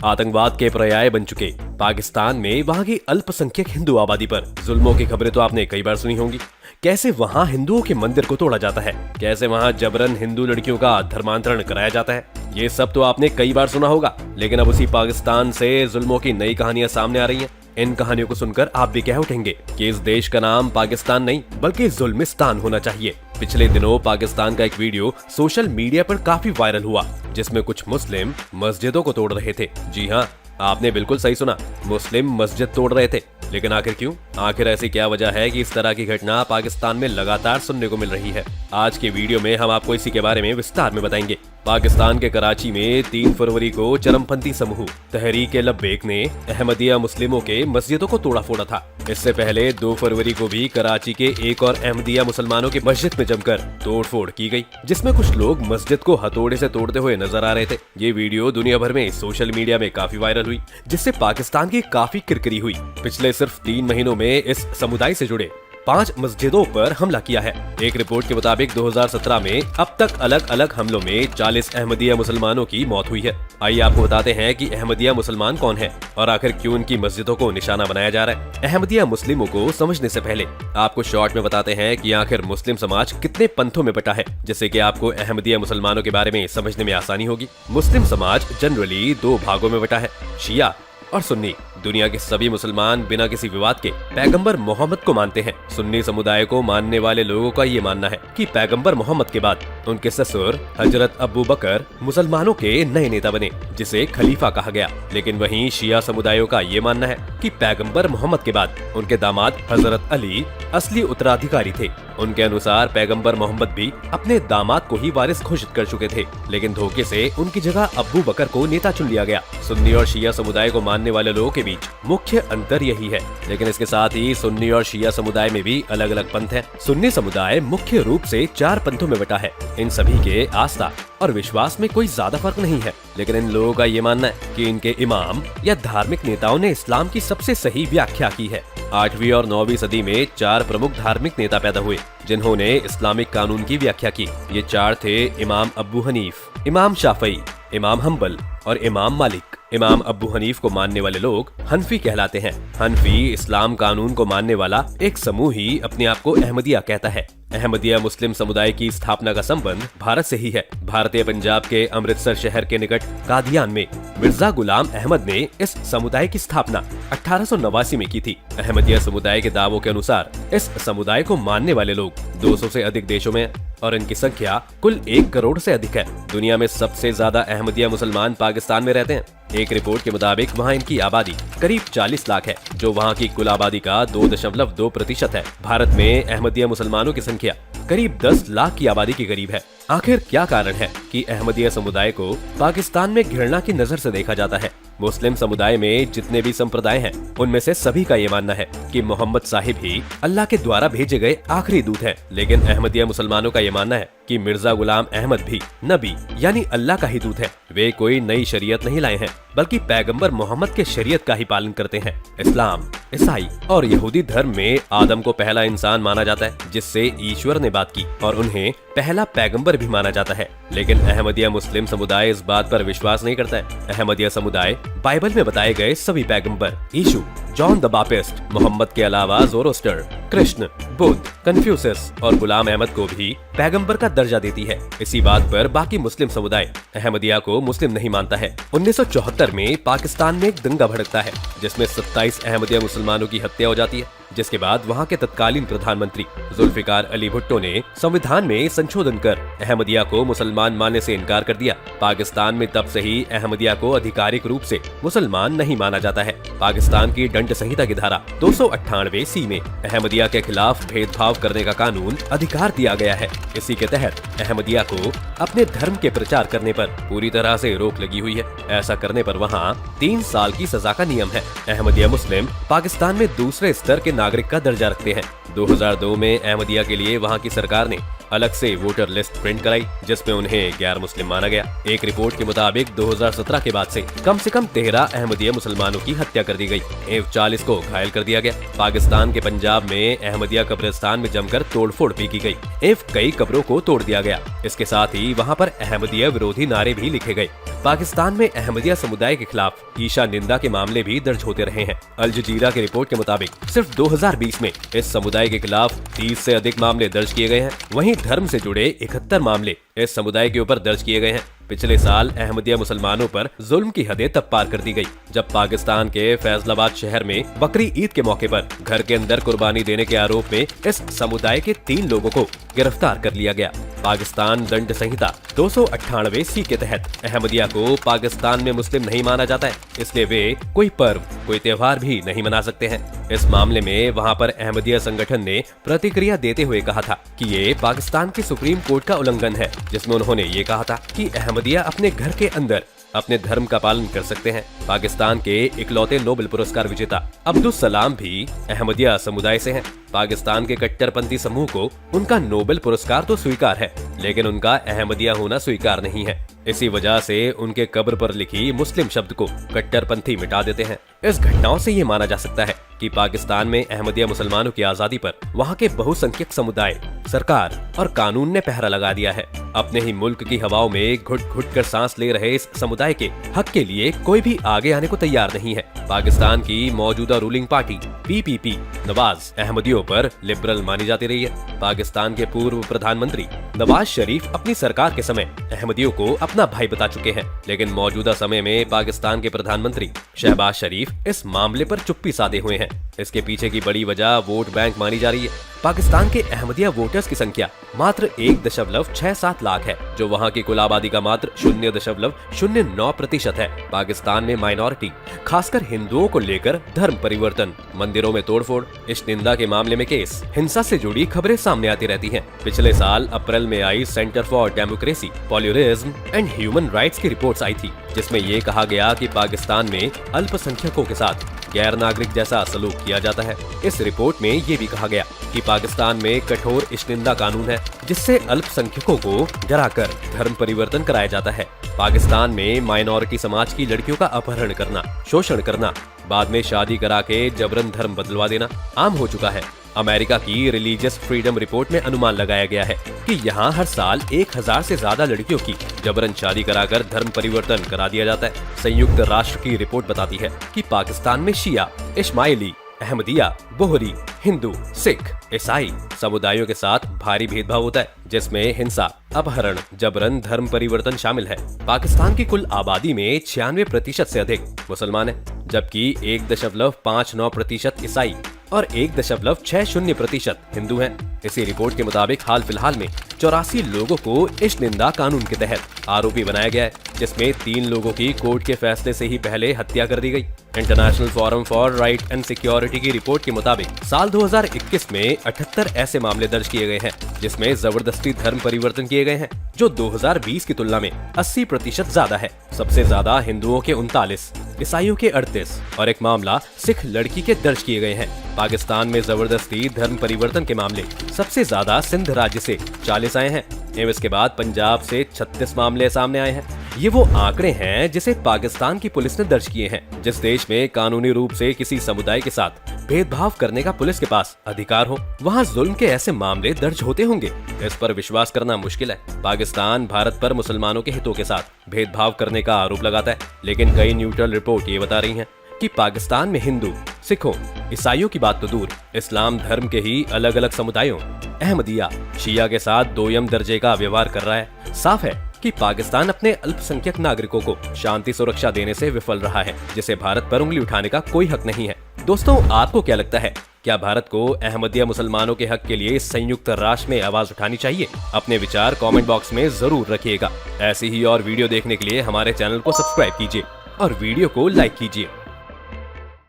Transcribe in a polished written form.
आतंकवाद के पर्याय बन चुके पाकिस्तान में वहाँ की अल्पसंख्यक हिंदू आबादी पर जुल्मों की खबरें तो आपने कई बार सुनी होंगी। कैसे वहाँ हिंदुओं के मंदिर को तोड़ा जाता है, कैसे वहाँ जबरन हिंदू लड़कियों का धर्मांतरण कराया जाता है, ये सब तो आपने कई बार सुना होगा। लेकिन अब उसी पाकिस्तान से जुल्मों की नई कहानियां सामने आ रही हैं। इन कहानियों को सुनकर आप भी कह उठेंगे कि इस देश का नाम पाकिस्तान नहीं बल्कि जुल्मिस्तान होना चाहिए। पिछले दिनों पाकिस्तान का एक वीडियो सोशल मीडिया पर काफी वायरल हुआ, जिसमें कुछ मुस्लिम मस्जिदों को तोड़ रहे थे। जी हाँ, आपने बिल्कुल सही सुना, मुस्लिम मस्जिद तोड़ रहे थे। लेकिन आखिर क्यों? आखिर ऐसी क्या वजह है कि इस तरह की घटना पाकिस्तान में लगातार सुनने को मिल रही है? आज के वीडियो में हम आपको इसी के बारे में विस्तार में बताएंगे। पाकिस्तान के कराची में 3 फरवरी को चरमपंथी समूह तहरीक-ए-लब्बैक ने अहमदिया मुस्लिमों के मस्जिदों को तोड़ा फोड़ा था। इससे पहले 2 फरवरी को भी कराची के एक और अहमदिया मुसलमानों की मस्जिद में जमकर तोड़फोड़ की गई, जिसमें कुछ लोग मस्जिद को हथौड़े से तोड़ते हुए नजर आ रहे थे। ये वीडियो दुनिया भर में सोशल मीडिया में काफी वायरल हुई, जिससे पाकिस्तान की काफी किरकिरी हुई। पिछले सिर्फ 3 महीनों में इस समुदाय से जुड़े 5 मस्जिदों पर हमला किया है। एक रिपोर्ट के मुताबिक 2017 में अब तक अलग अलग हमलों में 40 अहमदिया मुसलमानों की मौत हुई है। आइए आपको बताते हैं कि अहमदिया मुसलमान कौन है और आखिर क्यों उनकी मस्जिदों को निशाना बनाया जा रहा है। अहमदिया मुस्लिमों को समझने से पहले आपको शॉर्ट में बताते हैं कि आखिर मुस्लिम समाज कितने पंथों में बटा है, जिससे कि आपको अहमदिया मुसलमानों के बारे में समझने में आसानी होगी। मुस्लिम समाज जनरली 2 भागों में बटा है, शिया और सुन्नी। दुनिया के सभी मुसलमान बिना किसी विवाद के पैगंबर मोहम्मद को मानते हैं। सुन्नी समुदाय को मानने वाले लोगों का ये मानना है कि पैगंबर मोहम्मद के बाद उनके ससुर हजरत अबू बकर मुसलमानों के नए नेता बने, जिसे खलीफा कहा गया। लेकिन वहीं शिया समुदायों का ये मानना है कि पैगंबर मोहम्मद के बाद उनके दामाद हजरत अली असली उत्तराधिकारी थे। उनके अनुसार पैगंबर मोहम्मद भी अपने दामाद को ही वारिस घोषित कर चुके थे, लेकिन धोखे से उनकी जगह अबू बकर को नेता चुन लिया गया। सुन्नी और शिया समुदाय को मानने वाले लोगों के बीच मुख्य अंतर यही है। लेकिन इसके साथ ही सुन्नी और शिया समुदाय में भी अलग अलग पंथ हैं। सुन्नी समुदाय मुख्य रूप से 4 पंथों में बटा है। इन सभी के आस्था और विश्वास में कोई ज्यादा फर्क नहीं है, लेकिन इन लोगों का ये मानना है कि इनके इमाम या धार्मिक नेताओं ने इस्लाम की सबसे सही व्याख्या की है। 8वीं और 9वीं सदी में 4 प्रमुख धार्मिक नेता पैदा हुए जिन्होंने इस्लामिक कानून की व्याख्या की। ये 4 थे इमाम अबू हनीफ, इमाम शाफई, इमाम हम्बल और इमाम मालिक। इमाम अबू हनीफ को मानने वाले लोग हनफी कहलाते हैं। हनफी इस्लाम कानून को मानने वाला एक समूह ही अपने आप को अहमदिया कहता है। अहमदिया मुस्लिम समुदाय की स्थापना का संबंध भारत से ही है। भारतीय पंजाब के अमृतसर शहर के निकट कादियान में मिर्जा गुलाम अहमद ने इस समुदाय की स्थापना 1889 में की थी। अहमदिया समुदाय के दावों के अनुसार इस समुदाय को मानने वाले लोग 200 से अधिक देशों में और इनकी संख्या कुल 1 करोड़ से अधिक है। दुनिया में सबसे ज्यादा अहमदिया मुसलमान पाकिस्तान में रहते हैं। एक रिपोर्ट के मुताबिक वहाँ इनकी आबादी करीब 40 लाख है, जो वहाँ की कुल आबादी का 2.2% है। भारत में अहमदिया मुसलमानों की संख्या करीब 10 लाख की आबादी के करीब है। आखिर क्या कारण है कि अहमदिया समुदाय को पाकिस्तान में घृणा की नजर से देखा जाता है? मुस्लिम समुदाय में जितने भी संप्रदाय हैं, उनमें से सभी का ये मानना है कि मोहम्मद साहिब ही अल्लाह के द्वारा भेजे गए आखिरी दूत हैं। लेकिन अहमदिया मुसलमानों का ये मानना है कि मिर्जा गुलाम अहमद भी नबी यानी अल्लाह का ही दूत है। वे कोई नई शरीयत नहीं लाए हैं, बल्कि पैगंबर मोहम्मद के शरीयत का ही पालन करते हैं। इस्लाम, ईसाई और यहूदी धर्म में आदम को पहला इंसान माना जाता है, जिससे ईश्वर ने बात की, और उन्हें पहला पैगंबर भी माना जाता है। लेकिन अहमदिया मुस्लिम समुदाय इस बात पर विश्वास नहीं करता है। अहमदिया समुदाय बाइबल में बताए गए सभी पैगंबर यीशु, जॉन द बाप्टिस्ट, मोहम्मद के अलावा ज़ोरोस्टर, कृष्ण, बुद्ध, कन्फ्यूशियस और गुलाम अहमद को भी पैगंबर का दर्जा देती है। इसी बात पर बाकी मुस्लिम समुदाय अहमदिया को मुस्लिम नहीं मानता है। 1974 में पाकिस्तान में एक दंगा भड़कता है, जिसमें 27 अहमदिया मुसलमानों की हत्या हो जाती है, जिसके बाद वहाँ के तत्कालीन प्रधानमंत्री जुल्फिकार अली भुट्टो ने संविधान में संशोधन कर अहमदिया को मुसलमान मानने से इनकार कर दिया। पाकिस्तान में तब से ही अहमदिया को आधिकारिक रूप से मुसलमान नहीं माना जाता है। पाकिस्तान की दंड संहिता की धारा 298 सी में अहमदिया के खिलाफ भेदभाव करने का कानून अधिकार दिया गया है। इसी के तहत अहमदिया को अपने धर्म के प्रचार करने पर पूरी तरह से रोक लगी हुई है। ऐसा करने पर वहाँ 3 साल की सजा का नियम है। अहमदिया मुस्लिम पाकिस्तान में दूसरे स्तर के नागरिक का दर्जा रखते हैं। 2002 में अहमदिया के लिए वहाँ की सरकार ने अलग से वोटर लिस्ट प्रिंट कराई, जिसमें उन्हें गैर मुस्लिम माना गया। एक रिपोर्ट के मुताबिक 2017 के बाद से कम 13 अहमदिया मुसलमानों की हत्या कर दी गई एवं 40 को घायल कर दिया गया। पाकिस्तान के पंजाब में अहमदिया कब्रिस्तान में जमकर तोड़फोड़ भी की गई एवं कई कब्रों को तोड़ दिया गया। इसके साथ ही वहाँ पर अहमदिया विरोधी नारे भी लिखे गए। पाकिस्तान में अहमदिया समुदाय के खिलाफ ईशा निंदा के मामले भी दर्ज होते रहे हैं। अल जजीरा की रिपोर्ट के मुताबिक सिर्फ 2020 में इस समुदाय के खिलाफ 30 से अधिक मामले दर्ज किए गए हैं। वहीं धर्म से जुड़े 71 मामले इस समुदाय के ऊपर दर्ज किए गए हैं। पिछले साल अहमदिया मुसलमानों पर जुल्म की हदें तब पार कर दी गई जब पाकिस्तान के फैसलाबाद शहर में बकरी ईद के मौके पर घर के अंदर कुर्बानी देने के आरोप में इस समुदाय के 3 लोगों को गिरफ्तार कर लिया गया। पाकिस्तान दंड संहिता 298C के तहत अहमदिया को पाकिस्तान में मुस्लिम नहीं माना जाता है, इसलिए वे कोई पर्व, कोई त्योहार भी नहीं मना सकते हैं। इस मामले में वहां पर अहमदिया संगठन ने प्रतिक्रिया देते हुए कहा था कि ये पाकिस्तान के सुप्रीम कोर्ट का उल्लंघन है, जिसमें उन्होंने ये कहा था कि अहमदिया अपने घर के अंदर अपने धर्म का पालन कर सकते हैं। पाकिस्तान के इकलौते नोबेल पुरस्कार विजेता अब्दुल सलाम भी अहमदिया समुदाय से हैं। पाकिस्तान के कट्टरपंथी समूह को उनका नोबेल पुरस्कार तो स्वीकार है, लेकिन उनका अहमदिया होना स्वीकार नहीं है। इसी वजह से उनके कब्र पर लिखी मुस्लिम शब्द को कट्टरपंथी मिटा देते हैं। इस घटनाओं से ये माना जा सकता है कि पाकिस्तान में अहमदिया मुसलमानों की आजादी पर वहाँ के बहुसंख्यक समुदाय, सरकार और कानून ने पहरा लगा दिया है। अपने ही मुल्क की हवाओं में घुट घुट कर सांस ले रहे इस समुदाय के हक के लिए कोई भी आगे आने को तैयार नहीं है। पाकिस्तान की मौजूदा रूलिंग पार्टी PPP नवाज अहमदियों पर लिबरल मानी जाती रही है। पाकिस्तान के पूर्व प्रधानमंत्री नवाज शरीफ अपनी सरकार के समय अहमदियों को अपना भाई बता चुके हैं, लेकिन मौजूदा समय में पाकिस्तान के प्रधानमंत्री शहबाज शरीफ इस मामले पर चुप्पी साधे हुए हैं। इसके पीछे की बड़ी वजह वोट बैंक मानी जा रही है। पाकिस्तान के अहमदिया वोटर्स की संख्या मात्र 1.67 लाख है, जो वहां की कुल आबादी का मात्र 0.09% है। पाकिस्तान में माइनॉरिटी, खासकर हिंदुओं को लेकर धर्म परिवर्तन, मंदिरों में तोड़फोड़, इस निंदा के मामले में केस, हिंसा से जुड़ी खबरें सामने आती रहती हैं। पिछले साल अप्रैल में आई centre for democracy, pluralism and human rights की रिपोर्ट्स आई थी, जिसमें ये कहा गया कि पाकिस्तान में अल्पसंख्यकों के साथ गैर नागरिक जैसा सलूक किया जाता है। इस रिपोर्ट में ये भी कहा गया कि पाकिस्तान में कठोर इश्तिंदा कानून है, जिससे अल्पसंख्यकों को डराकर धर्म परिवर्तन कराया जाता है। पाकिस्तान में माइनॉरिटी समाज की लड़कियों का अपहरण करना, शोषण करना, बाद में शादी करा के जबरन धर्म बदलवा देना आम हो चुका है। अमेरिका की रिलीजियस फ्रीडम रिपोर्ट में अनुमान लगाया गया है कि यहाँ हर साल 1000 से ज्यादा लड़कियों की जबरन शादी कराकर धर्म परिवर्तन करा दिया जाता है। संयुक्त राष्ट्र की रिपोर्ट बताती है कि पाकिस्तान में शिया, इस्माइली, अहमदिया, बोहरी, हिंदू, सिख, ईसाई समुदायों के साथ भारी भेदभाव होता है, जिसमें हिंसा, अपहरण, जबरन धर्म परिवर्तन शामिल है। पाकिस्तान की कुल आबादी में 96% से अधिक मुसलमान है, जबकि 1.59% ईसाई और 1.60% हिंदू हैं। इसी रिपोर्ट के मुताबिक हाल फिलहाल में 84 लोगों को इस निंदा कानून के तहत आरोपी बनाया गया है, जिसमें 3 लोगों की कोर्ट के फैसले से ही पहले हत्या कर दी गई। International forum for right and security की रिपोर्ट के मुताबिक साल 2021 में 78 ऐसे मामले दर्ज किए गए हैं, जिसमें जबरदस्ती धर्म परिवर्तन किए गए हैं, जो 2020 की तुलना में 80% ज्यादा है। सबसे ज्यादा हिंदुओं के 39, ईसाइयों के 38 और एक मामला सिख लड़की के दर्ज किए गए हैं। पाकिस्तान में जबरदस्ती धर्म परिवर्तन के मामले सबसे ज्यादा सिंध राज्य से 40 आए हैं। इसके बाद पंजाब से 36 मामले सामने आए हैं। ये वो आंकड़े हैं जिसे पाकिस्तान की पुलिस ने दर्ज किए हैं। जिस देश में कानूनी रूप से किसी समुदाय के साथ भेदभाव करने का पुलिस के पास अधिकार हो, वहाँ जुल्म के ऐसे मामले दर्ज होते होंगे, इस पर विश्वास करना मुश्किल है। पाकिस्तान भारत पर मुसलमानों के हितों के साथ भेदभाव करने का आरोप लगाता है, लेकिन कई न्यूट्रल रिपोर्ट ये बता रही हैं कि पाकिस्तान में हिंदू, सिखों, ईसाइयों की बात तो दूर, इस्लाम धर्म के ही अलग अलग समुदायों, अहमदिया, शिया के साथ दोयम दर्जे का व्यवहार कर रहा है। साफ है कि पाकिस्तान अपने अल्पसंख्यक नागरिकों को शांति सुरक्षा देने से विफल रहा है, जिसे भारत पर उंगली उठाने का कोई हक नहीं है। दोस्तों, आपको क्या लगता है, क्या भारत को अहमदिया मुसलमानों के हक के लिए संयुक्त राष्ट्र में आवाज उठानी चाहिए? अपने विचार कमेंट बॉक्स में जरूर रखिएगा। ऐसी ही और वीडियो देखने के लिए हमारे चैनल को सब्सक्राइब कीजिए और वीडियो को लाइक कीजिए।